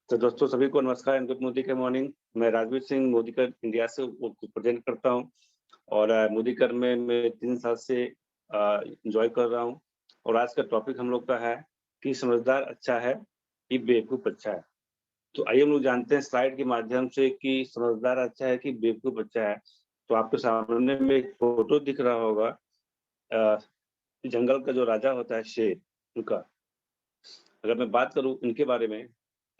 तो दोस्तों सभी को नमस्कार एंड गुड मोदी के मॉर्निंग। मैं राजवीर सिंह मोदीकर इंडिया से प्रेजेंट करता हूं और मोदीकर में मैं 3 साल से एंजॉय कर रहा हूं। और आज का टॉपिक हम लोग का है कि समझदार अच्छा है कि बेवकूफ अच्छा है। तो आइए हम लोग जानते हैं स्लाइड के माध्यम से कि समझदार अच्छा है कि बेवकूफ अच्छा है। तो आपके सामने में एक फोटो दिख रहा होगा, जंगल का जो राजा होता है शेर, उनका। अगर मैं बात करूं इनके बारे में,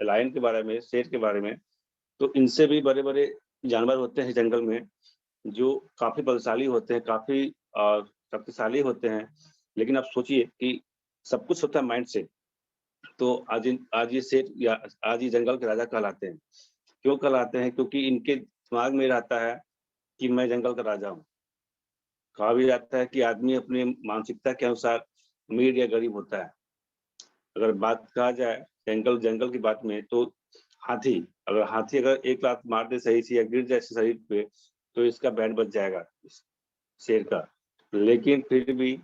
लायन के बारे में, शेर के बारे में, तो इनसे भी बड़े-बड़े जानवर होते हैं जंगल में, जो काफ़ी बलशाली होते हैं, काफ़ी शक्तिशाली होते हैं। लेकिन आप सोचिए कि सब कुछ होता है माइंड से। तो आज ये शेर या आज ये जंगल के राजा कहलाते हैं। क्यों कहलाते हैं? क्योंकि इनके दिमाग में रहता है कि मैं जंगल का राजा हूँ। कहा भी जाता है कि आदमी अपनी मानसिकता के अनुसार अमीर या गरीब होता है। अगर बात कहा जाए जंगल जंगल की बात में, तो हाथी अगर एक लात मार दे सही से या गिर जाए शरीर पे, तो इसका बैंड बज जाएगा शेर का। लेकिन फिर भी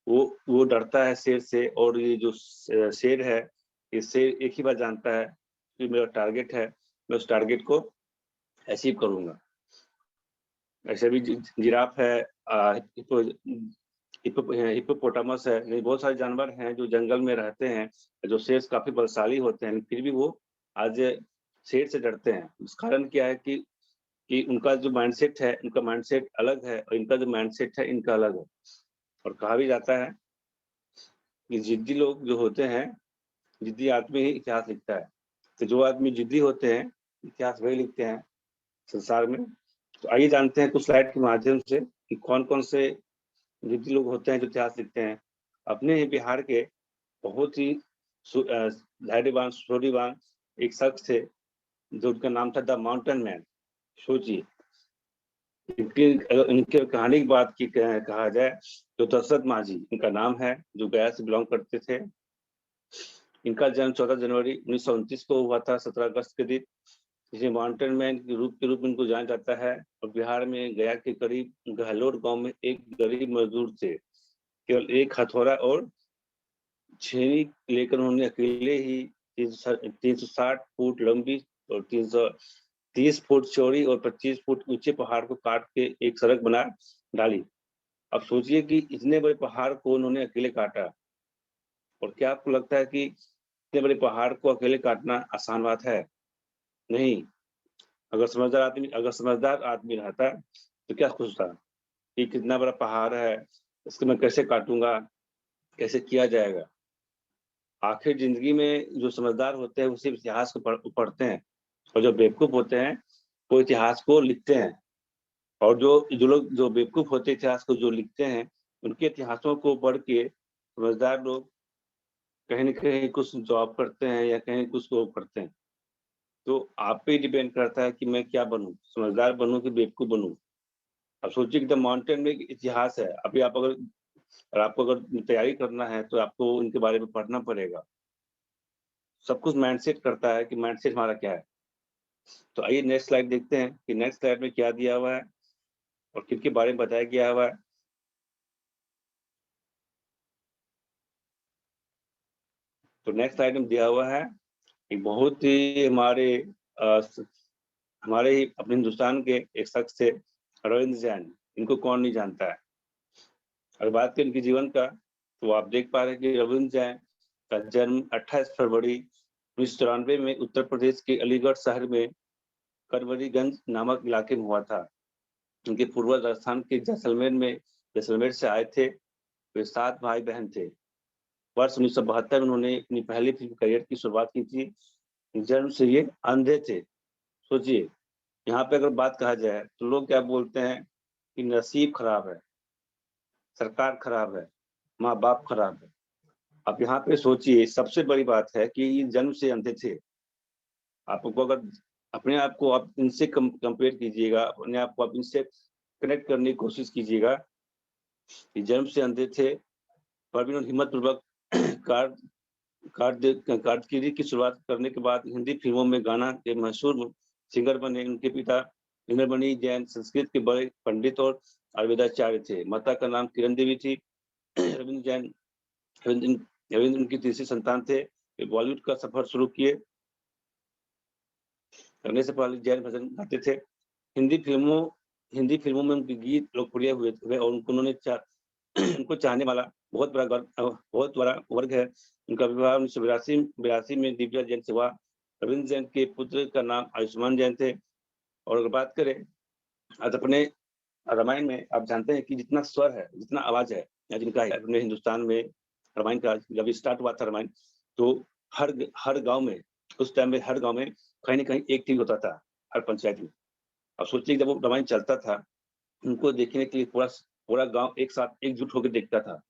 वो डरता है शेर से। और ये जो शेर है, ये शेर एक ही बात जानता है कि मेरा टारगेट है, मैं उस टारगेट को अचीव करूंगा। ऐसे भी जिराफ है, हिप्पोपोटामस है, ये बहुत सारे जानवर हैं जो जंगल में रहते हैं, जो शेर से काफी बलशाली होते हैं, फिर भी वो आज शेर से डरते हैं। उस कारण क्या है कि उनका जो माइंडसेट है, उनका माइंडसेट अलग है और इनका जो माइंडसेट है, इनका अलग है। और कहा भी जाता है कि जिद्दी लोग जो होते हैं, जिद्दी आदमी ही इतिहास लिखता है। तो जो आदमी जिद्दी होते हैं, इतिहास वही लिखते हैं संसार में। तो आइए जानते हैं कुछ स्लाइड के माध्यम से कि कौन-कौन से जिद्दी लोग होते हैं जो इतिहास लिखते हैं। अपने ही बिहार के बहुत ही धैर्यवान, शौर्यवान एक शख्स थे, जो उनका नाम था द माउंटेन मैन। सोचिए, अगर इनके कहानी की बात की कहा जाए तो दशरथ माझी इनका नाम है, जो गया से बिलोंग करते थे। इनका जन्म 14 जनवरी 1929 को हुआ था, 17 अगस्त के दिन। इसे माउंटेन मैन के रूप में इनको जाना जाता है। और बिहार में गया के करीब गहलोत गांव में एक गरीब मजदूर थे। केवल एक हथौड़ा और छेनी लेकर उन्होंने अकेले ही 360 फुट लंबी और 330 फुट चौड़ी और 25 फुट ऊंचे पहाड़ को काट के एक सड़क बना डाली। अब सोचिए कि इतने बड़े पहाड़ को उन्होंने अकेले काटा। और क्या आपको लगता है कि इतने बड़े पहाड़ को अकेले काटना आसान बात है? नहीं। अगर समझदार आदमी रहता तो क्या सोचता कि कितना बड़ा पहाड़ है, इसको मैं कैसे काटूंगा, कैसे किया जाएगा। आखिर जिंदगी में जो समझदार होते हैं वो सिर्फ इतिहास को पढ़ते हैं, और जो बेवकूफ होते हैं वो इतिहास को लिखते हैं। और जो बेवकूफ होते हैं इतिहास को जो लिखते हैं, उनके इतिहासों को पढ़ के समझदार लोग कहीं न कहीं कुछ जॉब करते हैं या कहीं कुछ वो करते हैं। तो आप पे डिपेंड करता है कि मैं क्या बनूँ, समझदार बनूँ कि बेवकूफ बनूँ। अब सोचिए कि द माउंटेन में एक इतिहास है। अभी आपको अगर तैयारी करना है तो आपको इनके बारे में पढ़ना पड़ेगा। सब कुछ माइंडसेट करता है कि माइंडसेट हमारा क्या है। तो आइए नेक्स्ट स्लाइड देखते हैं कि नेक्स्ट स्लाइड में क्या दिया हुआ है और किनके बारे में बताया गया हुआ है। तो नेक्स्ट स्लाइड में दिया हुआ है कि बहुत ही हमारे ही अपने हिंदुस्तान के एक शख्स थे, रविंद्र जैन। इनको कौन नहीं जानता है। अगर बात करें इनके जीवन का, तो आप देख पा रहे हैं कि रविंद्र जैन का जन्म 28 फरवरी 1994 में उत्तर प्रदेश के अलीगढ़ शहर में करवरीगंज नामक इलाके में हुआ था। उनके पूर्वज राजस्थान के जैसलमेर से आए थे। वे 7 भाई-बहन थे। वर्ष 1972 में उन्होंने अपनी पहली फिल्म करियर की शुरुआत की थी। जन्म से ये अंधे थे। सोचिए, यहाँ पे अगर बात कहा जाए तो लोग क्या बोलते हैं कि नसीब खराब है, सरकार खराब है, माँ-बाप खराब है। अब यहाँ पे सोचिए, सबसे बड़ी बात है कि ये जन्म से अंधे थे। आपको अगर अपने आप को आप इनसे कंपेयर कीजिएगा, अपने आप को आप इनसे कनेक्ट करने की कोशिश कीजिएगा कि जन्म से अंधे थे, पर भी उन्होंने हिम्मतपूर्वक कार कारकिर्दी की शुरुआत करने के बाद हिंदी फिल्मों में गाना के मशहूर सिंगर बने। उनके पिता इंद्रमणि जैन संस्कृत के बड़े पंडित और आयुर्वेदाचार्य थे। माता का नाम किरण देवी थी। रविंद्र जैन रविंद्र रविंद्र उनकी तीसरी संतान थे। वे बॉलीवुड का सफर शुरू किए। करने से पहले जैन भजन गाते थे। हिंदी फिल्मों में उनके गीत लोकप्रिय हुए थे और उन्होंने उनको चाहने वाला बहुत बड़ा वर्ग है। उनका विवाह 1982 में दिव्या जैन से हुआ। रविंद्र जैन के पुत्र का नाम आयुष्मान जैन थे। और अगर बात करें आज अपने रामायण में, आप जानते हैं कि जितना स्वर है, जितना आवाज़ है या जिनका है अपने हिंदुस्तान में, रामायण का जब स्टार्ट हुआ था रामायण, तो हर गाँव में, उस टाइम में हर गाँव में कहीं न कहीं एक टीवी होता था, हर पंचायत में। अब सोचिए जब वो रामायण चलता था, उनको देखने के लिए पूरा गाँव एक साथ एकजुट होके देखता था।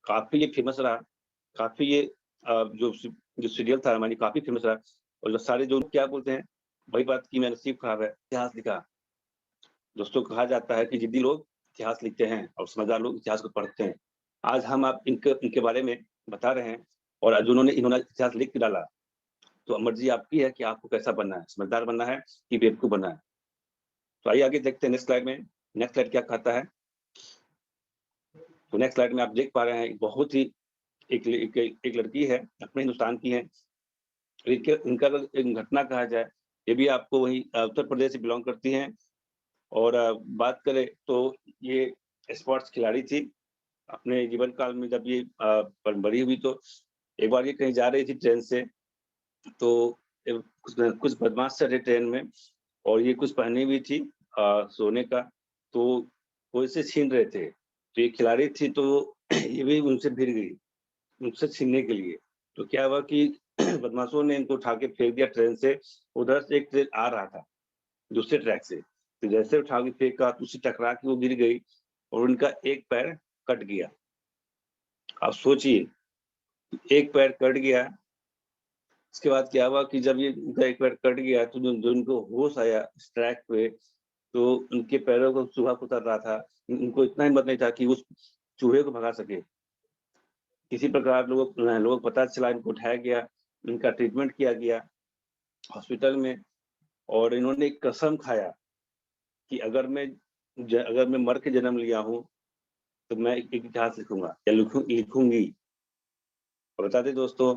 काफ़ी ये फेमस रहा, काफ़ी ये जो सीरियल था रामायण काफ़ी फेमस रहा। और जो सारे जो क्या बोलते हैं, वही बात कि मेरा नसीब खराब है, इतिहास लिखा। दोस्तों कहा जाता है कि जिद्दी लोग इतिहास लिखते हैं और समझदार लोग इतिहास को पढ़ते हैं। आज हम आप इनके बारे में बता रहे हैं और आज इन्होंने इतिहास लिख के डाला, तो मर्ज़ी आपकी है कि आपको कैसा बनना है, समझदार बनना है कि बेवकूफ़ बनना है। तो आइए आगे देखते हैं नेक्स्ट स्लाइड में, नेक्स्ट स्लाइड क्या कहता है? तो नेक्स्ट स्लाइड में आप देख पा रहे हैं बहुत ही एक लड़की है, अपने हिंदुस्तान की है। इनका अगर एक घटना कहा जाए, ये भी आपको वही उत्तर प्रदेश से बिलॉन्ग करती हैं और बात करें तो ये स्पोर्ट्स खिलाड़ी थी। अपने जीवन काल में जब ये बड़ी हुई तो एक बार ये कहीं जा रही थी ट्रेन से, तो कुछ बदमाश चढ़े ट्रेन में और ये कुछ पहनी हुई थी सोने का, तो वो इसे छीन रहे थे। तो ये खिलाड़ी थी तो ये भी उनसे भिड़ गई, उनसे छीनने के लिए। तो क्या हुआ कि बदमाशों ने इनको उठा के फेंक दिया ट्रेन से, उधर से एक ट्रेन आ रहा था, दूसरे ट्रैक से। तो जैसे उठा के फेंका तो उससे टकरा के वो गिर गई और उनका एक पैर कट गया। आप सोचिए, एक पैर कट गया, उसके बाद क्या हुआ कि जब ये उनका एक पैर कट गया तो जो उनको होश आया इस ट्रैक पे, तो उनके पैरों को चूहा कुतर रहा था। उनको इतना हिम्मत नहीं था कि उस चूहे को भगा सके। किसी प्रकार लोगों को पता चला, इनको उठाया गया, इनका ट्रीटमेंट किया गया हॉस्पिटल में और इन्होंने एक कसम खाया कि अगर मैं मर के जन्म लिया हूँ, तो मैं एक इतिहास लिखूँगा या लिखूँगी। और बता दें दोस्तों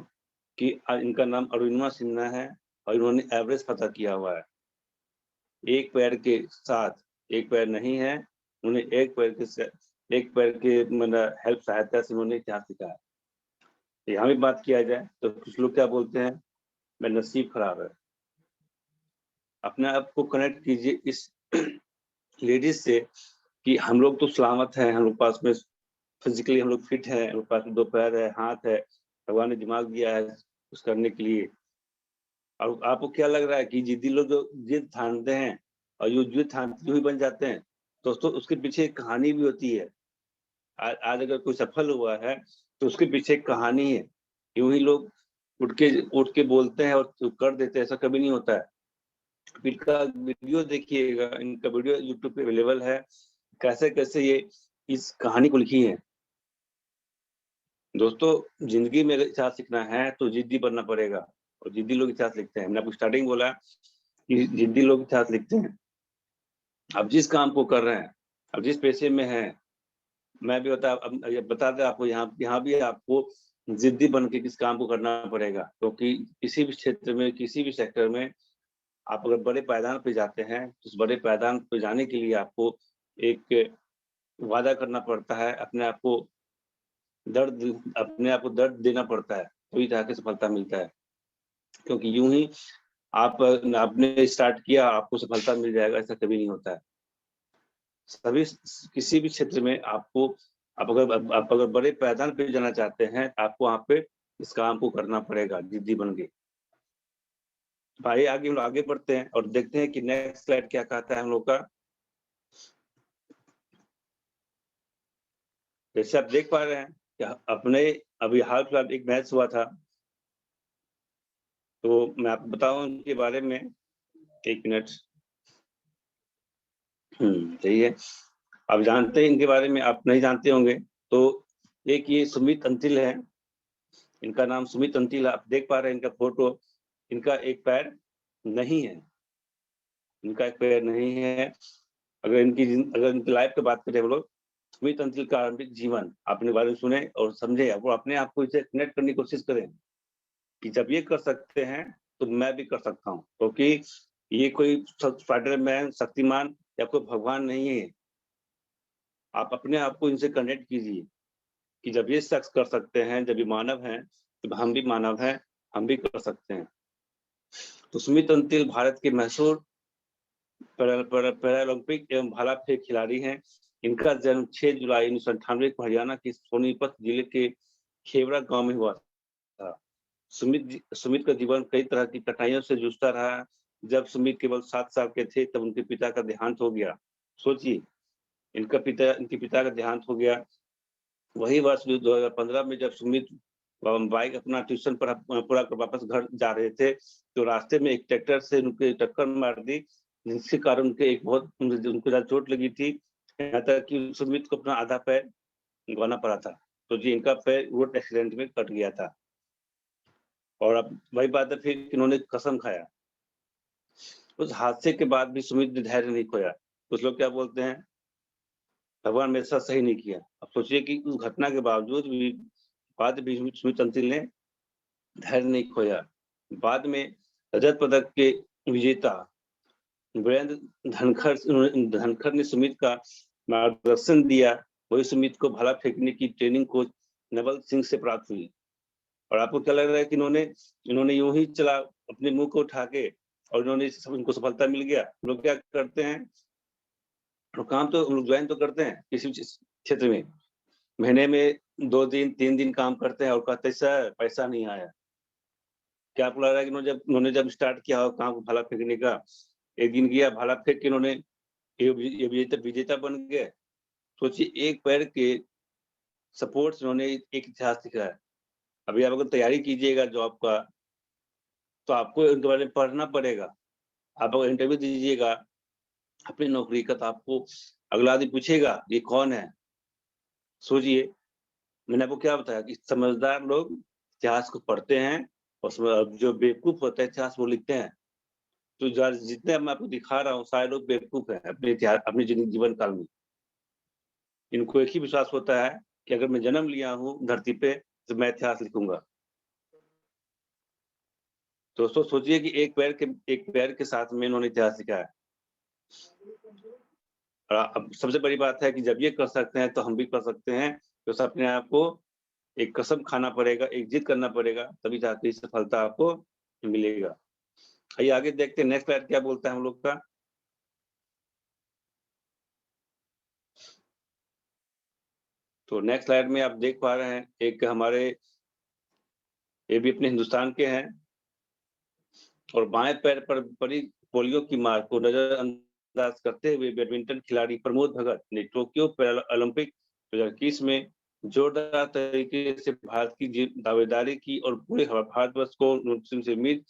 कि इनका नाम अरुणिमा सिन्हा है और इन्होंने एवरेस्ट फ़तह किया हुआ है। एक पैर के साथ, एक पैर नहीं है, उन्हें एक पैर के मतलब हेल्प सहायता से उन्होंने इतिहास लिखा है। यहाँ भी बात किया जाए तो कुछ लोग क्या बोलते हैं, मेरा नसीब खराब है। अपने आप को कनेक्ट कीजिए इस लेडीज़ से कि हम लोग तो सलामत हैं, हम लोग के पास में फिज़िकली हम लोग फिट हैं, हम लोग के पास में 2 पैर है, हाथ है, भगवान ने दिमाग दिया है कुछ करने के लिए। और आपको क्या लग रहा है कि जिद्दी लोग जो जिद ठानते हैं और जो जिद ठानते जो ही बन जाते हैं, दोस्तों उसके पीछे एक कहानी भी होती है। आज अगर कोई सफल हुआ है, तो उसके पीछे एक कहानी है। यूँ ही लोग उठ के बोलते हैं और तो कर देते हैं, ऐसा कभी नहीं होता है। इनका वीडियो देखिएगा, इनका वीडियो यूट्यूब पे अवेलेबल है, कैसे-कैसे ये इस कहानी को लिखी है। दोस्तों, ज़िंदगी में अगर इतिहास लिखना है, तो ज़िद्दी बनना पड़ेगा और ज़िद्दी लोग इतिहास लिखते हैं। मैंने आपको स्टार्टिंग बोला कि ज़िद्दी लोग इतिहास लिखते हैं। आप जिस काम को कर रहे हैं, आप जिस पेशे में हैं, मैं भी अब ये बता दें आपको यहाँ यहाँ भी आपको ज़िद्दी बन के किस काम को करना पड़ेगा, क्योंकि किसी भी क्षेत्र में, किसी भी सेक्टर में आप अगर बड़े पायदान पे जाते हैं, तो उस बड़े पायदान पे जाने के लिए आपको एक वादा करना पड़ता है, अपने आप को दर्द देना पड़ता है, तभी जाके सफलता मिलता है। क्योंकि यूँ ही आपने स्टार्ट किया, आपको सफलता मिल जाएगा, ऐसा कभी नहीं होता है। सभी किसी भी क्षेत्र में आप अगर बड़े पायदान पे जाना चाहते हैं, आपको वहाँ पे इस काम को करना पड़ेगा, जिद्दी बन के। तो आइए आगे हम लोग आगे बढ़ते हैं और देखते हैं कि नेक्स्ट स्लाइड क्या कहता है हम लोग का। जैसे आप देख पा रहे हैं कि अपने अभी हाल-फिलहाल एक मैच हुआ था, तो मैं आपको बताऊँ उनके बारे में 1 मिनट। सही है। आप जानते हैं इनके बारे में, आप नहीं जानते होंगे, तो एक ये सुमित अंतिल है, इनका नाम सुमित अंतिल है, आप देख पा रहे हैं इनका फ़ोटो, इनका एक पैर नहीं है, इनका एक पैर नहीं है। अगर इनकी लाइफ़ की बात करें हम लोग, सुमित अंतिल का आरंभिक जीवन, आप इनके बारे में सुने और समझे, वो अपने आप को इसे कनेक्ट करने की कोशिश करें, कि जब ये कर सकते हैं, तो मैं भी कर सकता हूँ। क्योंकि ये कोई स्पाइडरमैन, शक्तिमान या कोई भगवान नहीं है। आप अपने आप को इनसे कनेक्ट कीजिए कि जब ये शख्स कर सकते हैं, जब ये मानव हैं, तो हम भी मानव हैं, हम भी कर सकते हैं। तो सुमित अंतिल भारत के मशहूर पैरालंपिक एवं भाला फेंक खिलाड़ी हैं। इनका जन्म 6 जुलाई 1998 को हरियाणा के सोनीपत जिले के खेवरा गांव में हुआ था। सुमित का जीवन कई तरह की कठिनाइयों से जूझता रहा। जब सुमित केवल 7 साल के थे तब उनके पिता का देहांत हो गया। सोचिए, इनके पिता का देहांत हो गया। वही वर्ष 2015 में जब सुमित बाइक अपना ट्यूशन पर पूरा कर वापस घर जा रहे थे, तो रास्ते में एक ट्रैक्टर से उनके टक्कर मार दी, जिसके कारण उनको ज्यादा चोट लगी थी। यहाँ तक कि सुमित को अपना आधा पैर गंवाना पड़ा था। तो जी इनका पैर रोड एक्सीडेंट में कट गया था। और अब वही बात है, फिर इन्होंने कसम खाया। उस हादसे के बाद भी सुमित ने धैर्य नहीं खोया। कुछ लोग क्या बोलते हैं, भगवान मेरे साथ सही नहीं किया। अब सोचिए कि उस घटना के बावजूद भी सुमित अंतिल ने धैर्य नहीं खोया। बाद में रजत पदक के विजेता वीरेंद्र धनखड़ ने सुमित का मार्गदर्शन दिया। वही सुमित को भाला फेंकने की ट्रेनिंग कोच नवल सिंह से प्राप्त हुई। और आपको क्या लग रहा है कि इन्होंने यूं ही चला अपने मुंह को उठा के और इनको सफलता मिल गया? लोग क्या करते हैं, काम तो लोग ज्वाइन तो करते हैं किसी क्षेत्र में, महीने में 2 दिन 3 दिन काम करते हैं और कहते हैं सर पैसा नहीं आया। क्या आपको लग रहा है कि उन्होंने जब स्टार्ट किया हो काम भाला फेंकने का, एक दिन गया भाला फेंक के इन्होंने ये विजेता बन गए? सोचिए, एक पैर के सपोर्ट से उन्होंने एक इतिहास लिखा है। अभी आप अगर तैयारी कीजिएगा जॉब का, तो आपको इनके बारे में पढ़ना पड़ेगा। आप अगर इंटरव्यू दीजिएगा अपनी नौकरी का, तो आपको अगला आदमी पूछेगा ये कौन है। सोचिए, मैंने आपको क्या बताया कि समझदार लोग इतिहास को पढ़ते हैं और जो बेवकूफ होता है इतिहास वो लिखते हैं। तो जितने मैं आपको दिखा रहा हूँ सारे लोग बेवकूफ है अपने इतिहास, अपने जीवन काल में। इनको एक ही विश्वास होता है कि अगर मैं जन्म लिया हूँ धरती पे तो मैं इतिहास लिखूंगा। दोस्तों सोचिए कि एक पैर के साथ में इन्होंने इतिहास लिखा है। और अब सबसे बड़ी बात है कि जब ये कर सकते हैं तो हम भी कर सकते हैं। तो अपने आप को एक कसम खाना पड़ेगा, एक जिद करना पड़ेगा, तभी जाके सफलता आपको मिलेगा। आइए आगे देखते हैं नेक्स्ट स्लाइड क्या बोलता है हम लोग का। तो नेक्स्ट स्लाइड में आप देख पा रहे हैं एक हमारे, ये भी अपने हिंदुस्तान के हैं और बाएं पैर पर पड़ी पोलियो की मार को नजरअंदाज करते हुए बैडमिंटन खिलाड़ी प्रमोद भगत ने टोक्यो ओलंपिक 2021 में जोरदार तरीके से भारत की दावेदारी की और पूरे भारतवर्ष को उनसे उम्मीद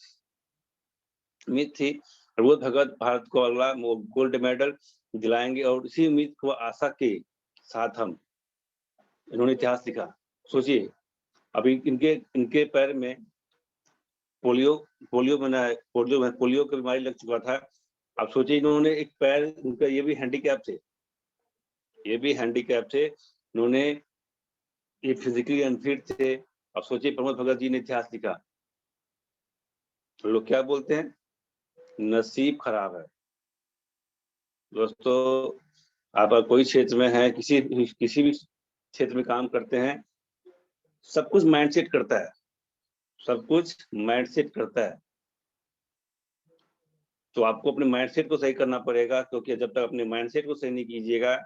थी प्रमोद भगत भारत को अगला गोल्ड मेडल दिलाएंगे और इसी उम्मीद को आशा के साथ इन्होंने इतिहास लिखा। सोचिए, अभी इनके पैर में पोलियो की बीमारी लग चुका था। अब सोचिए, इन्होंने एक पैर, उनका ये भी हैंडीकैप थे, इन्होंने ये फिजिकली अनफिट थे। अब सोचिए प्रमोद भगत जी ने इतिहास लिखा। तो लोग क्या बोलते हैं, नसीब खराब है। दोस्तों, आप कोई क्षेत्र में है, किसी भी क्षेत्र में काम करते हैं, सब कुछ माइंडसेट करता है, सब कुछ माइंडसेट करता है। तो आपको अपने माइंडसेट को सही करना पड़ेगा, क्योंकि जब तक अपने माइंडसेट को सही नहीं कीजिएगा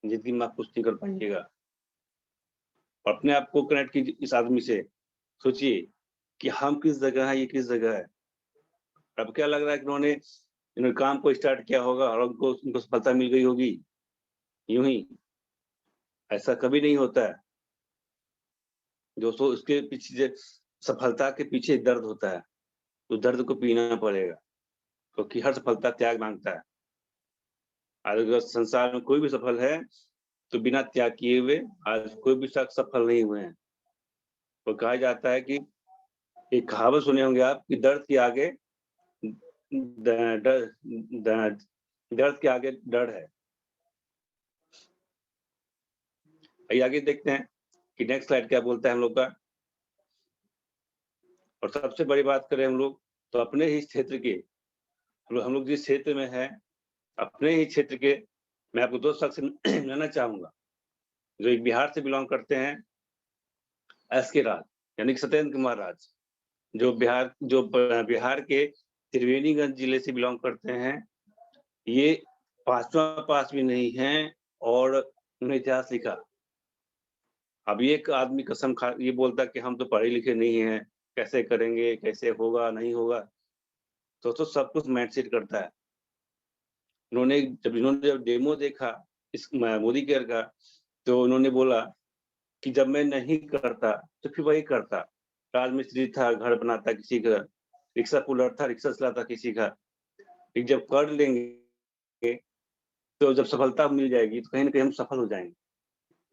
जिंदगी में आप कुछ नहीं कर पाइएगा। और अपने आप को कनेक्ट कीजिए इस आदमी से। सोचिए कि हम किस जगह है, ये किस जगह है। अब क्या लग रहा है कि इन्होंने काम को स्टार्ट किया होगा और उनको सफलता मिल गई होगी यूं ही? ऐसा कभी नहीं होता है दोस्तों। उसके पीछे, सफलता के पीछे दर्द होता है, तो दर्द को पीना पड़ेगा, क्योंकि हर सफलता त्याग मांगता है। अगर संसार में कोई भी सफल है तो बिना त्याग किए हुए आज कोई भी शख्स सफल नहीं हुए हैं। तो कहा जाता है कि, एक कहावत सुने होंगे आप कि दर्द के आगे डर है। आइए आगे देखते हैं कि नेक्स्ट स्लाइड क्या बोलता है हम लोग का। और सबसे बड़ी बात करें हम लोग तो अपने ही क्षेत्र के हम लोग जिस क्षेत्र में हैं, अपने ही क्षेत्र के मैं आपको 2 शख्स मिलाना चाहूँगा, जो एक बिहार से बिलॉन्ग करते हैं, एसके राज, यानी कि सत्येंद्र कुमार राज, जो बिहार के त्रिवेणीगंज जिले से बिलॉन्ग करते हैं। ये 5वां पास भी नहीं हैं और उन्होंने इतिहास लिखा। अब एक आदमी कसम खा ये बोलता है कि हम तो पढ़े लिखे नहीं हैं, कैसे करेंगे, कैसे होगा, नहीं होगा। तो सब कुछ माइंडसेट करता है। इन्होंने जब डेमो देखा इस मोदी केयर का, तो उन्होंने बोला कि जब मैं नहीं करता, तो फिर वही करता। राजमिस्त्री था, घर बनाता किसी का, रिक्शा पुलर था, रिक्शा चलाता किसी का। फिर जब कर लेंगे, तो जब सफलता मिल जाएगी, तो कहीं न कहीं हम सफल हो जाएँगे।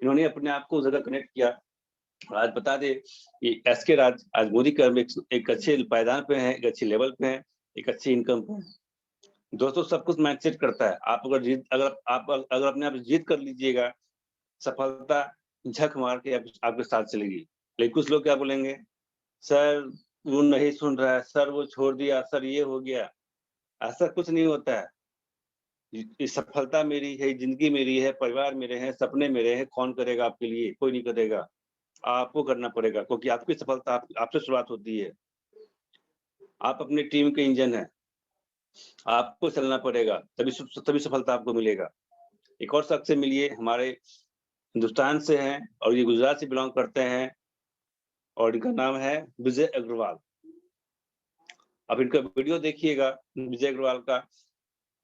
इन्होंने अपने आप को उस जगह कनेक्ट किया। और आज बता दें कि एसके राज आज मोदी केयर में एक अच्छे पायदान पे हैं, एक अच्छे लेवल पे हैं, एक अच्छी इनकम पे हैं। दोस्तों सब कुछ माइंडसेट करता है। आप अगर अपने आप जीत कर लीजिएगा, सफलता झक मार के आपके साथ चलेगी। लेकिन कुछ लोग क्या बोलेंगे, सर वो नहीं सुन रहा है, सर वो छोड़ दिया, सर ये हो गया। ऐसा कुछ नहीं होता है। ये सफलता मेरी है, ज़िंदगी मेरी है, परिवार मेरे हैं, सपने मेरे हैं, कौन करेगा आपके लिए? कोई नहीं करेगा। आपको करना पड़ेगा क्योंकि आपकी सफलता आपसे शुरुआत होती है। आप अपनी टीम के इंजन हैं। आपको चलना पड़ेगा, तभी सफलता आपको मिलेगा। एक और शख्स से मिलिए, हमारे हिंदुस्तान से हैं और ये गुजरात से बिलॉन्ग करते हैं और इनका नाम है विजय अग्रवाल। अब इनका वीडियो देखिएगा विजय अग्रवाल का,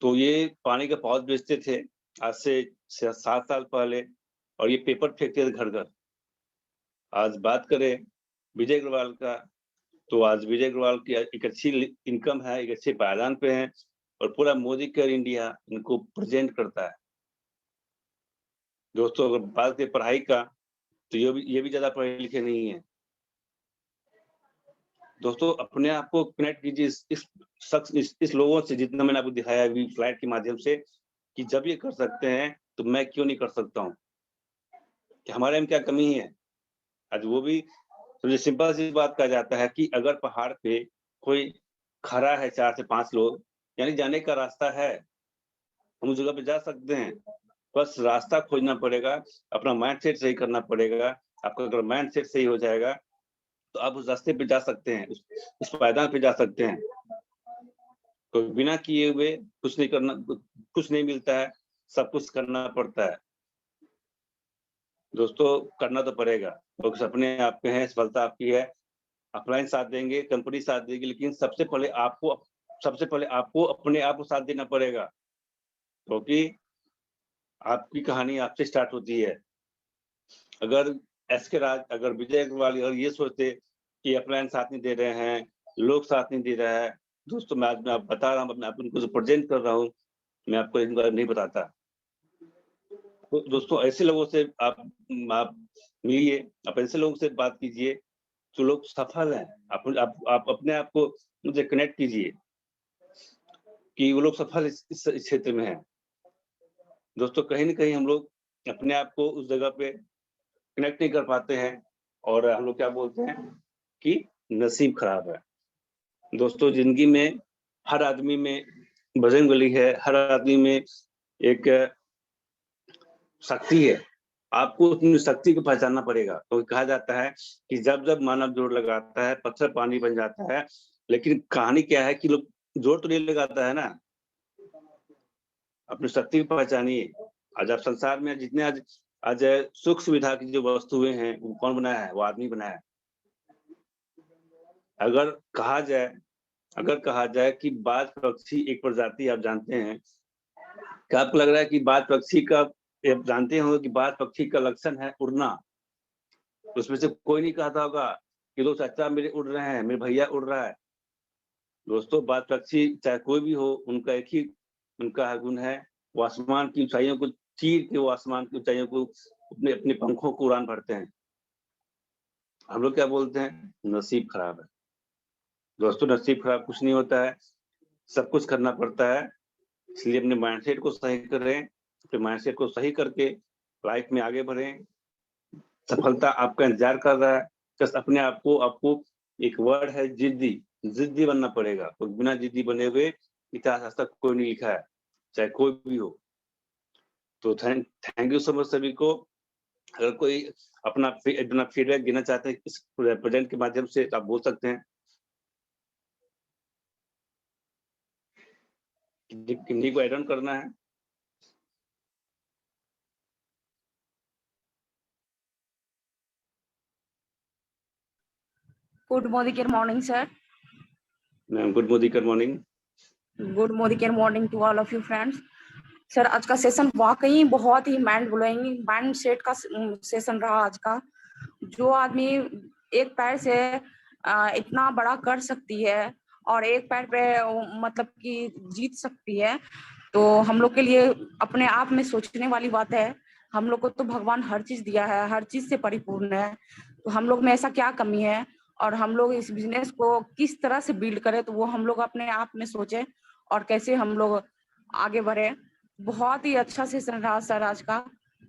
तो ये पानी का पाउच बेचते थे आज से 7 साल पहले और ये पेपर फेंकते थे घर-घर। आज बात करें विजय अग्रवाल का, तो आज विजय अग्रवाल की एक अच्छी इनकम है, एक अच्छे पायदान पे हैं और पूरा मोदी केयर इंडिया इनको प्रेज़ेंट करता है। दोस्तों अगर बात करें पढ़ाई का, तो ये भी ज़्यादा पढ़े लिखे नहीं हैं। दोस्तों अपने आप को कनेक्ट कीजिए इस लोगों से जितना मैंने आपको दिखाया अभी स्लाइड के माध्यम से, कि जब ये कर सकते हैं, तो मैं क्यों नहीं कर सकता हूँ? कि हमारे में क्या कमी है? आज वो भी तो सिंपल सी बात कहा जाता है कि अगर पहाड़ पे कोई खड़ा है 4 से 5 लोग, यानी जाने का रास्ता है, हम उस जगह पे जा सकते हैं। बस रास्ता खोजना पड़ेगा, अपना माइंडसेट सही करना पड़ेगा। आपका अगर माइंडसेट सही हो जाएगा, तो आप उस रास्ते पे जा सकते हैं, उस पायदान पे जा सकते हैं। तो बिना किए हुए कुछ नहीं मिलता है, सब कुछ करना पड़ता है। दोस्तों करना तो पड़ेगा, क्योंकि सपने आपके हैं, सफलता आपकी है। ऑफलाइन साथ देंगे, कंपनी साथ देगी, लेकिन सबसे पहले आपको अपने आप को साथ देना पड़ेगा, क्योंकि आपकी कहानी आपसे स्टार्ट होती है। अगर एसके राज, अगर विजय अग्रवाल अगर ये सोचते कि ऑफलाइन साथ नहीं दे रहे हैं, लोग साथ नहीं दे रहा है, दोस्तों मैं आपको बता रहा हूँ, अपने आप उनको प्रेज़ेंट कर रहा हूँ, मैं आपको इनके बारे में नहीं बताता। तो दोस्तों ऐसे लोगों से आप मिलिए, आप ऐसे लोगों से बात कीजिए, जो लोग सफल हैं। आप अपने आप को उनसे कनेक्ट कीजिए कि वो लोग सफल इस क्षेत्र में हैं। दोस्तों कहीं न कहीं हम लोग अपने आप को उस जगह पे कनेक्ट नहीं कर पाते हैं और हम लोग क्या बोलते हैं कि नसीब खराब है। दोस्तों ज़िंदगी में हर आदमी में बजरंगबली है, हर आदमी में एक शक्ति है। आपको अपनी शक्ति को पहचानना पड़ेगा। तो कहा जाता है कि जब-जब मानव जोर लगाता है, पत्थर पानी बन जाता है। लेकिन कहानी क्या है कि लोग जोर तो नहीं लगाता है ना, अपनी शक्ति को पहचानिए। आज आप संसार में जितने आज सुख सुविधा की जो वस्तुएँ हैं, वो कौन बनाया है? वो आदमी बनाया है। अगर अगर कहा जाए कि बाज पक्षी एक प्रजाति आप जानते हैं, क्या आपको लग रहा है कि बाज पक्षी का आप जानते होंगे कि बाज पक्षी का लक्षण है उड़ना। उसमें से कोई नहीं कहता होगा कि लो चाचा मेरे उड़ रहे हैं, मेरे भैया उड़ रहा है। दोस्तों बाज पक्षी चाहे कोई भी हो, उनका एक ही उनका गुण है, वो आसमान की ऊँचाइयों को चीर के वो आसमान की ऊँचाइयों को अपने अपने पंखों को उड़ान भरते हैं। हम लोग क्या बोलते हैं? नसीब खराब है। दोस्तों नसीब खराब कुछ नहीं होता है, सब कुछ करना पड़ता है। इसलिए अपने माइंडसेट को सही करें, अपने माइंडसेट को सही करके लाइफ में आगे बढ़ें। सफलता आपका इंतज़ार कर रहा है। बस अपने आपको एक वर्ड है ज़िद्दी, ज़िद्दी बनना पड़ेगा। तो बिना ज़िद्दी बने हुए इतिहास आज तक कोई नहीं लिखा है, चाहे कोई भी हो। तो थैंक यू सो मच सभी को। अगर कोई अपना फीडबैक देना चाहते हैं इस प्रेजेंट के माध्यम से, आप बोल सकते हैं। किन्हीं को ऐड ऑन करना है? Good morning, sir. Ma'am good morning. Good morning to all of you friends. Sir आज का सेशन वाकई बहुत ही माइंड ब्लोइंग माइंड सेट का सेशन रहा आज का। जो आदमी एक पैर से इतना बड़ा कर सकती है और एक पैर पे मतलब कि जीत सकती है, तो हम लोग के लिए अपने आप में सोचने वाली बात है। हम लोग को तो भगवान हर चीज दिया है, हर चीज से परिपूर्ण है, तो हम लोग में ऐसा क्या कमी है और हम लोग इस बिजनेस को किस तरह से बिल्ड करें, तो वो हम लोग अपने आप में सोचे और कैसे हम लोग आगे बढ़े। बहुत ही अच्छा सेशन रहा सर आज का।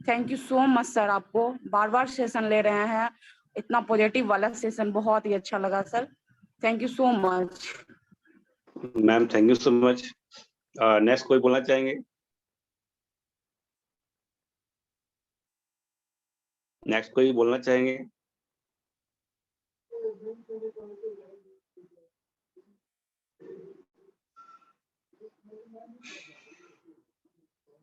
Thank you so much sir, आपको बार बार सेशन ले रहे हैं, इतना पॉजिटिव वाला सेशन बहुत ही अच्छा लगा sir. Thank you so much ma'am, thank you so much. Next कोई बोलना चाहेंगे? नेक्स्ट कोई बोलना चाहेंगे?